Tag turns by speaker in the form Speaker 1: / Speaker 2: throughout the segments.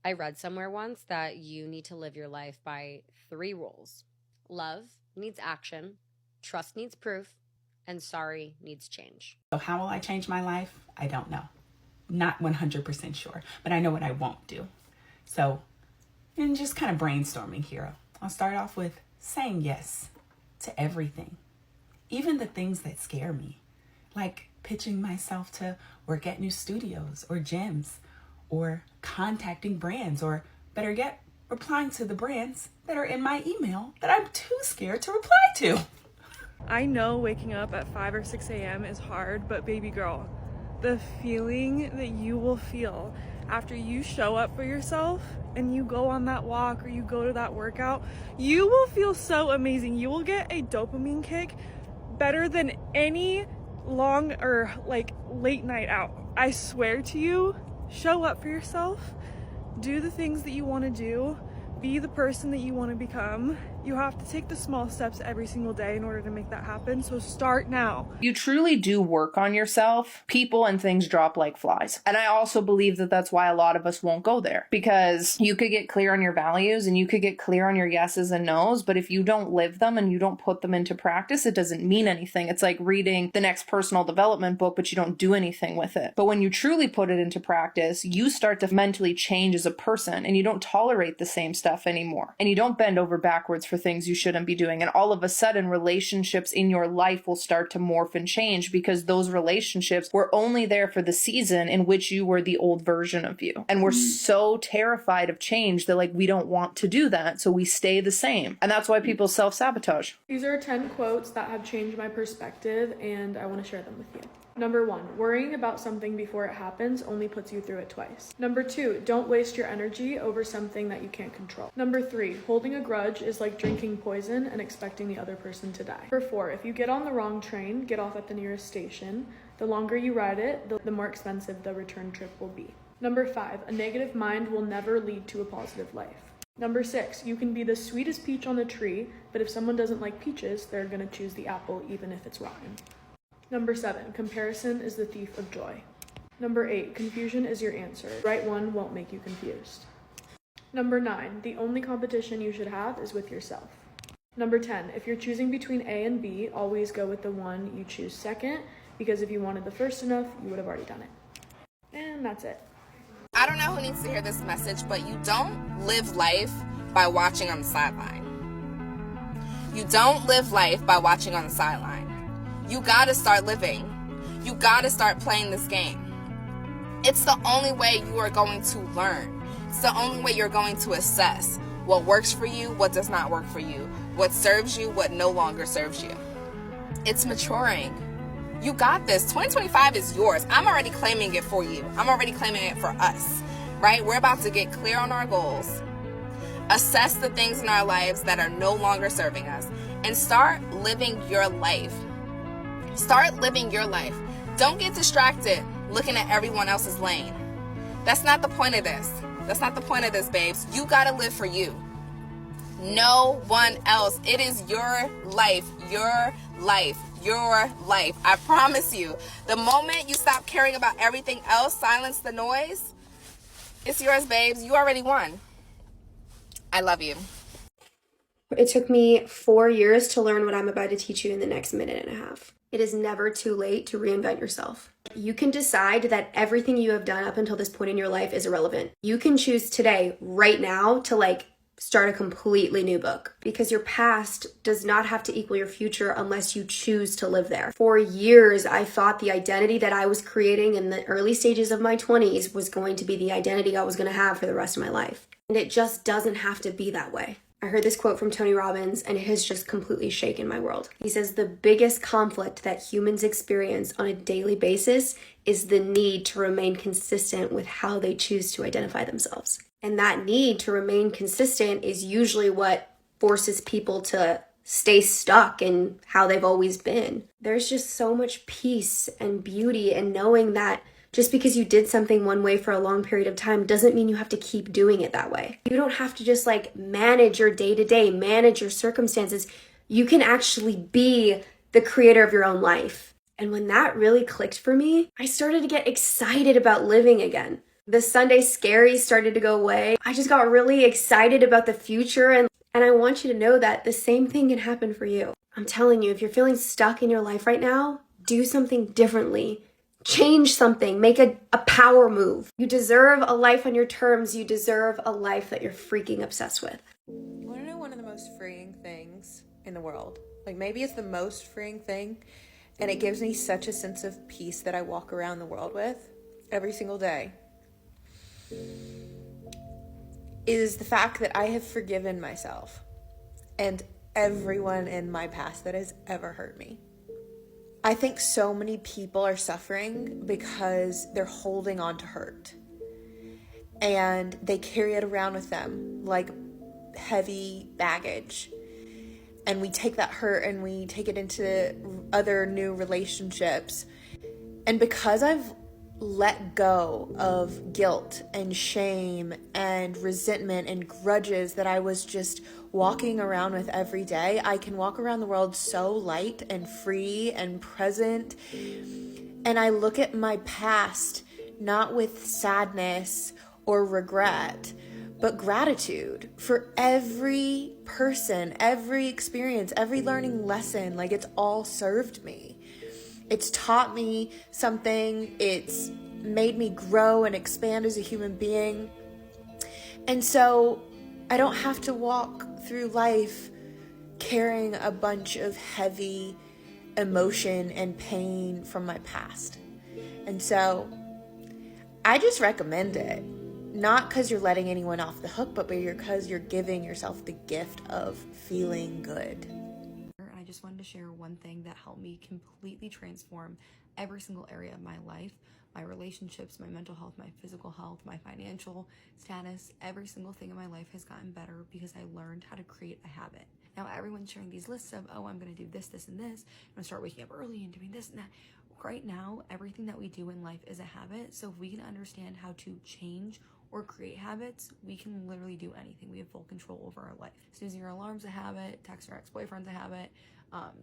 Speaker 1: I read somewhere once that you need to live your life by three rules: love needs action, trust needs proof, and sorry needs change.
Speaker 2: So, how will I change my life? I don't know. Not 100% sure, but I know what I won't do. So, and just kind of brainstorming here, I'll start off with saying yes to everything, even the things that scare me, like pitching myself to work at new studios or gyms, or contacting brands, or better yet, replying to the brands that are in my email that I'm too scared to reply to.
Speaker 3: I know waking up at 5 or 6 a.m. is hard, but baby girl, the feeling that you will feel after you show up for yourself and you go on that walk or you go to that workout, you will feel so amazing. You will get a dopamine kick better than any long or like late night out. I swear to you, show up for yourself, do the things that you want to do, be the person that you want to become. You have to take the small steps every single day in order to make that happen. So start now.
Speaker 4: You truly do work on yourself, people and things drop like flies. And I also believe that that's why a lot of us won't go there, because you could get clear on your values and you could get clear on your yeses and nos, but if you don't live them and you don't put them into practice, it doesn't mean anything. It's like reading the next personal development book, but you don't do anything with it. But when you truly put it into practice, you start to mentally change as a person and you don't tolerate the same stuff anymore. And you don't bend over backwards for things you shouldn't be doing. And all of a sudden, relationships in your life will start to morph and change because those relationships were only there for the season in which you were the old version of you. And we're so terrified of change that like we don't want to do that. So we stay the same. And that's why people self-sabotage.
Speaker 3: These are 10 quotes that have changed my perspective, and I want to share them with you. Number 1, worrying about something before it happens only puts you through it twice. Number 2, don't waste your energy over something that you can't control. Number 3, holding a grudge is like drinking poison and expecting the other person to die. Number 4, if you get on the wrong train, get off at the nearest station. The longer you ride it, the more expensive the return trip will be. Number 5, a negative mind will never lead to a positive life. Number 6, you can be the sweetest peach on the tree, but if someone doesn't like peaches, they're gonna choose the apple even if it's rotten. Number 7, comparison is the thief of joy. Number 8, confusion is your answer. The right one won't make you confused. Number 9, the only competition you should have is with yourself. Number 10, if you're choosing between A and B, always go with the one you choose second, because if you wanted the first enough, you would have already done it. And that's it.
Speaker 5: I don't know who needs to hear this message, but you don't live life by watching on the sideline. You don't live life by watching on the sideline. You gotta start living. You gotta start playing this game. It's the only way you are going to learn. It's the only way you're going to assess what works for you, what does not work for you, what serves you, what no longer serves you. It's maturing. You got this. 2025 is yours. I'm already claiming it for you. I'm already claiming it for us, right? We're about to get clear on our goals, assess the things in our lives that are no longer serving us, and start living your life. Start living your life. Don't get distracted looking at everyone else's lane. That's not the point of this. That's not the point of this, babes. You gotta live for you. No one else. It is your life, your life, your life. I promise you. The moment you stop caring about everything else, silence the noise, it's yours, babes. You already won. I love you.
Speaker 6: It took me 4 years to learn what I'm about to teach you in the next minute and a half. It is never too late to reinvent yourself. You can decide that everything you have done up until this point in your life is irrelevant. You can choose today, right now, to start a completely new book, because your past does not have to equal your future unless you choose to live there. For years, I thought the identity that I was creating in the early stages of my 20s was going to be the identity I was going to have for the rest of my life. And it just doesn't have to be that way. I heard this quote from Tony Robbins, and it has just completely shaken my world. He says, the biggest conflict that humans experience on a daily basis is the need to remain consistent with how they choose to identify themselves. And that need to remain consistent is usually what forces people to stay stuck in how they've always been. There's just so much peace and beauty in knowing that just because you did something one way for a long period of time doesn't mean you have to keep doing it that way. You don't have to just manage your day-to-day, manage your circumstances. You can actually be the creator of your own life. And when that really clicked for me, I started to get excited about living again. The Sunday scaries started to go away. I just got really excited about the future, and I want you to know that the same thing can happen for you. I'm telling you, if you're feeling stuck in your life right now, do something differently. Change something. Make a power move. You deserve a life on your terms. You deserve a life that you're freaking obsessed with.
Speaker 7: You want to know one of the most freeing things in the world? Like, maybe it's the most freeing thing, and it gives me such a sense of peace that I walk around the world with every single day, is the fact that I have forgiven myself and everyone in my past that has ever hurt me. I think so many people are suffering because they're holding on to hurt, and they carry it around with them like heavy baggage. And we take that hurt and we take it into other new relationships. And because I've let go of guilt and shame and resentment and grudges that I was just walking around with every day, I can walk around the world so light and free and present. And I look at my past not with sadness or regret, but gratitude for every person, every experience, every learning lesson. Like, it's all served me. It's taught me something. It's made me grow and expand as a human being. And so I don't have to walk through life carrying a bunch of heavy emotion and pain from my past. And so I just recommend it. Not because you're letting anyone off the hook, but because you're giving yourself the gift of feeling good.
Speaker 8: I just wanted to share one thing that helped me completely transform every single area of my life, my relationships, my mental health, my physical health, my financial status. Every single thing in my life has gotten better because I learned how to create a habit. Now everyone's sharing these lists of, oh, I'm going to do this, this, and this. I'm going to start waking up early and doing this and that. Right now, everything that we do in life is a habit. So if we can understand how to change or create habits, we can literally do anything. We have full control over our life. Snoozing your alarm's a habit, texting our ex-boyfriend's a habit,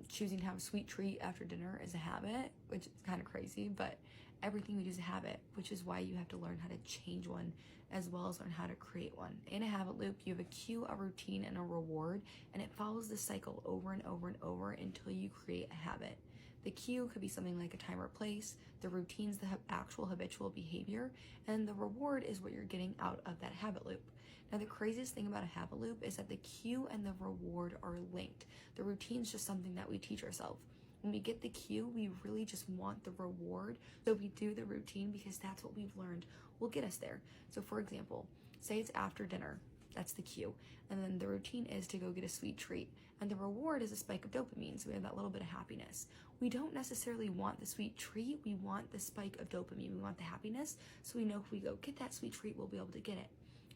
Speaker 8: choosing to have a sweet treat after dinner is a habit, which is kind of crazy, but everything we do is a habit, which is why you have to learn how to change one as well as learn how to create one. In a habit loop, you have a cue, a routine, and a reward, and it follows this cycle over and over and over until you create a habit. The cue could be something like a time or place, the routine's the actual habitual behavior, and the reward is what you're getting out of that habit loop. Now, the craziest thing about a habit loop is that the cue and the reward are linked. The routine's just something that we teach ourselves. When we get the cue, we really just want the reward. So we do the routine because that's what we've learned will get us there. So for example, say it's after dinner. That's the cue. And then the routine is to go get a sweet treat. And the reward is a spike of dopamine. So we have that little bit of happiness. We don't necessarily want the sweet treat. We want the spike of dopamine. We want the happiness. So we know if we go get that sweet treat, we'll be able to get it.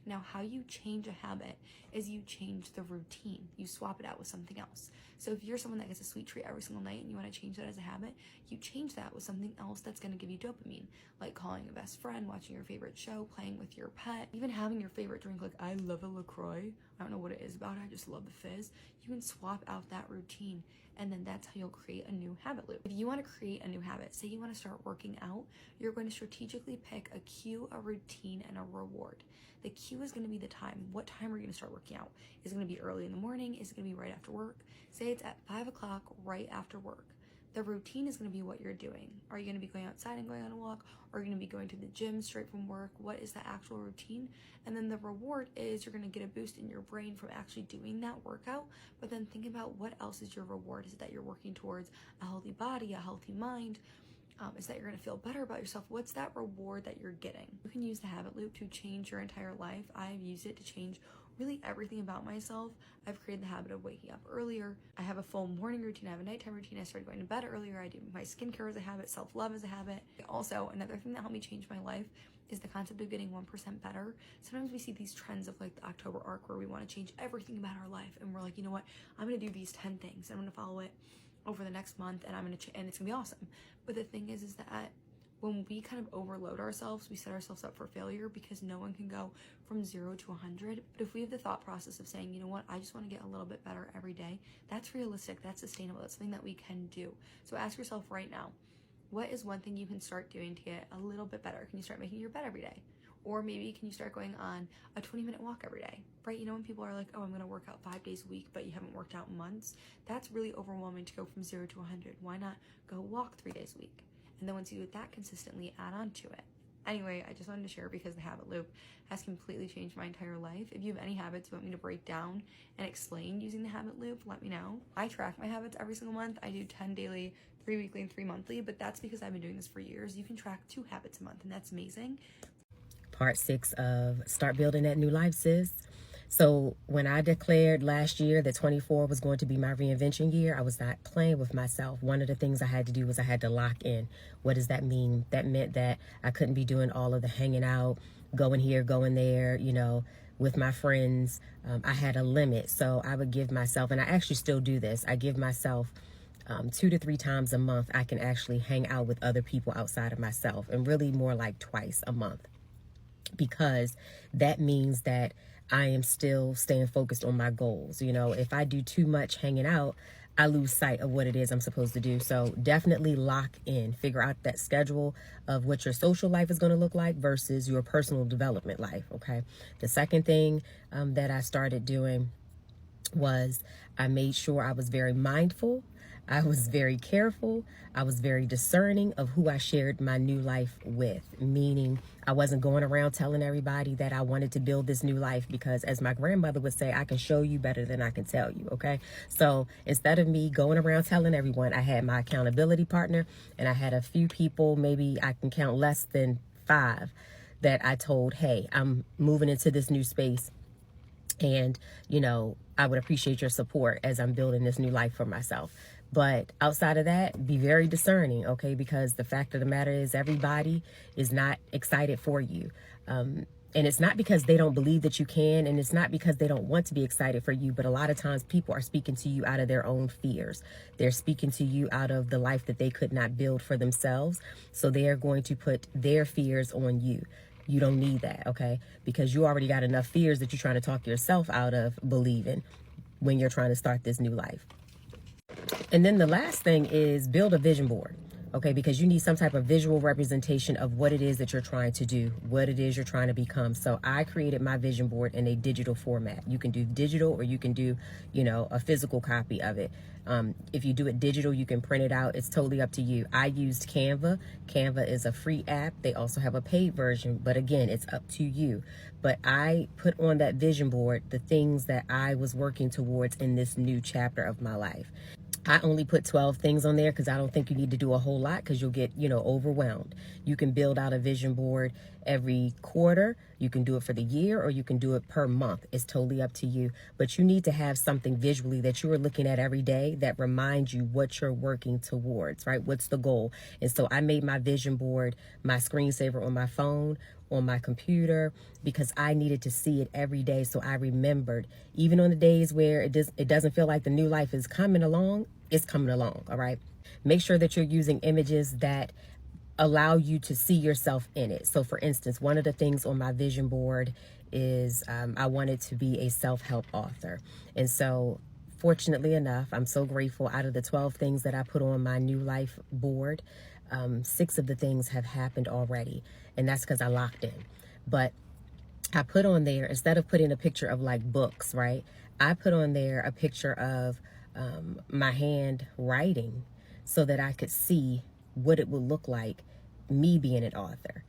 Speaker 8: Now, how you change a habit is you change the routine. You swap it out with something else. So if you're someone that gets a sweet treat every single night and you want to change that as a habit, you change that with something else that's going to give you dopamine, like calling a best friend, watching your favorite show, playing with your pet, even having your favorite drink. Like, I love a LaCroix. I don't know what it is about it. I just love the fizz. You can swap out that routine, and then that's how you'll create a new habit loop. If you want to create a new habit, say you want to start working out, you're going to strategically pick a cue, a routine, and a reward. The cue is going to be the time. What time are you going to start working out? Is it going to be early in the morning? Is it going to be right after work? Say it's at 5 o'clock right after work. The routine is going to be what you're doing. Are you going to be going outside and going on a walk? Or are you going to be going to the gym straight from work? What is the actual routine? And then the reward is you're going to get a boost in your brain from actually doing that workout. But then think about what else is your reward. Is it that you're working towards a healthy body, a healthy mind? Is that you're going to feel better about yourself? What's that reward that you're getting? You can use the habit loop to change your entire life. I've used it to change really everything about myself. I've created the habit of waking up earlier. I have a full morning routine. I have a nighttime routine. I started going to bed earlier. I do my skincare as a habit. Self-love as a habit. Also, another thing that helped me change my life is the concept of getting 1% better. Sometimes we see these trends of like the October arc where we want to change everything about our life. And we're like, you know what? I'm going to do these 10 things. I'm going to follow it over the next month, and and it's gonna be awesome. But the thing is that when we kind of overload ourselves, we set ourselves up for failure because no one can go from 0 to 100. But if we have the thought process of saying, you know what, I just want to get a little bit better every day, that's realistic, that's sustainable, that's something that we can do. So ask yourself right now, what is one thing you can start doing to get a little bit better? Can you start making your bed every day? Or maybe can you start going on a 20-minute walk every day, right? You know, when people are like, oh, I'm gonna work out 5 days a week, but you haven't worked out in months, that's really overwhelming to go from 0 to 100. Why not go walk 3 days a week? And then once you do that consistently, add on to it. Anyway, I just wanted to share because the habit loop has completely changed my entire life. If you have any habits you want me to break down and explain using the habit loop, let me know. I track my habits every single month. I do 10 daily, 3 weekly, and 3 monthly, but that's because I've been doing this for years. You can track 2 habits a month, and that's amazing.
Speaker 9: Part 6 of Start Building That New Life, sis. So when I declared last year that 24 was going to be my reinvention year, I was not playing with myself. One of the things I had to do was I had to lock in. What does that mean? That meant that I couldn't be doing all of the hanging out, going here, going there, you know, with my friends. I had a limit. So I would give myself, and I actually still do this, I give myself 2 to 3 times a month I can actually hang out with other people outside of myself, and really more like twice a month, because that means that I am still staying focused on my goals. You know, if I do too much hanging out, I lose sight of what it is I'm supposed to do. So definitely lock in, figure out that schedule of what your social life is going to look like versus your personal development life. Okay. The second thing that I started doing was I made sure I was very mindful. I was very careful. I was very discerning of who I shared my new life with, meaning I wasn't going around telling everybody that I wanted to build this new life, because as my grandmother would say, I can show you better than I can tell you. Okay. So instead of me going around telling everyone, I had my accountability partner, and I had a few people, maybe I can count less than 5, that I told, hey, I'm moving into this new space. And, you know, I would appreciate your support as I'm building this new life for myself. But outside of that, be very discerning, okay? Because the fact of the matter is everybody is not excited for you. And it's not because they don't believe that you can, and it's not because they don't want to be excited for you, but a lot of times people are speaking to you out of their own fears. They're speaking to you out of the life that they could not build for themselves. So they are going to put their fears on you. You don't need that, okay? Because you already got enough fears that you're trying to talk yourself out of believing when you're trying to start this new life. And then the last thing is build a vision board, okay? Because you need some type of visual representation of what it is that you're trying to do, what it is you're trying to become. So I created my vision board in a digital format. You can do digital, or you can do, you know, a physical copy of it. If you do it digital, you can print it out. It's totally up to you. I used Canva. Canva is a free app. They also have a paid version, but again, it's up to you. But I put on that vision board the things that I was working towards in this new chapter of my life. I only put 12 things on there because I don't think you need to do a whole lot, because you'll get, you know, overwhelmed. You can build out a vision board every quarter. You can do it for the year, or you can do it per month. It's totally up to you. But you need to have something visually that you are looking at every day that reminds you what you're working towards, right? What's the goal? And so I made my vision board my screensaver on my phone, on my computer, because I needed to see it every day. So I remembered, even on the days where it doesn't feel like the new life is coming along, it's coming along. All right. Make sure that you're using images that allow you to see yourself in it. So for instance, one of the things on my vision board is I wanted to be a self-help author. And so fortunately enough, I'm so grateful, out of the 12 things that I put on my new life board, 6 of the things have happened already. And that's because I locked in. But I put on there, instead of putting a picture of like books, right? I put on there a picture of my hand writing, so that I could see what it would look like me being an author.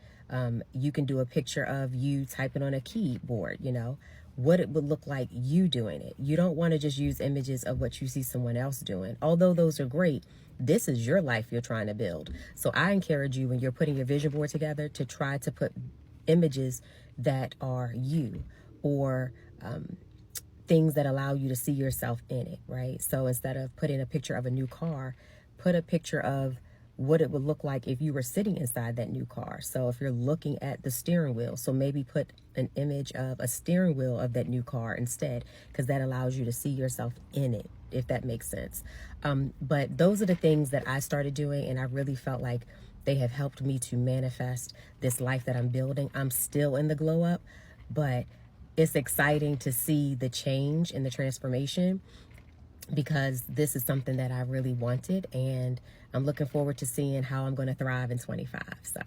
Speaker 9: You can do a picture of you typing on a keyboard, you know, what it would look like you doing it. You don't want to just use images of what you see someone else doing. Although those are great, this is your life you're trying to build. So I encourage you, when you're putting your vision board together, to try to put images that are you, or things that allow you to see yourself in it, right? So instead of putting a picture of a new car, put a picture of what it would look like if you were sitting inside that new car. So if you're looking at the steering wheel, so maybe put an image of a steering wheel of that new car instead, because that allows you to see yourself in it, if that makes sense. But those are the things that I started doing, and I really felt like they have helped me to manifest this life that I'm building. I'm still in the glow up, but it's exciting to see the change and the transformation, because this is something that I really wanted, and I'm looking forward to seeing how I'm going to thrive in 25. So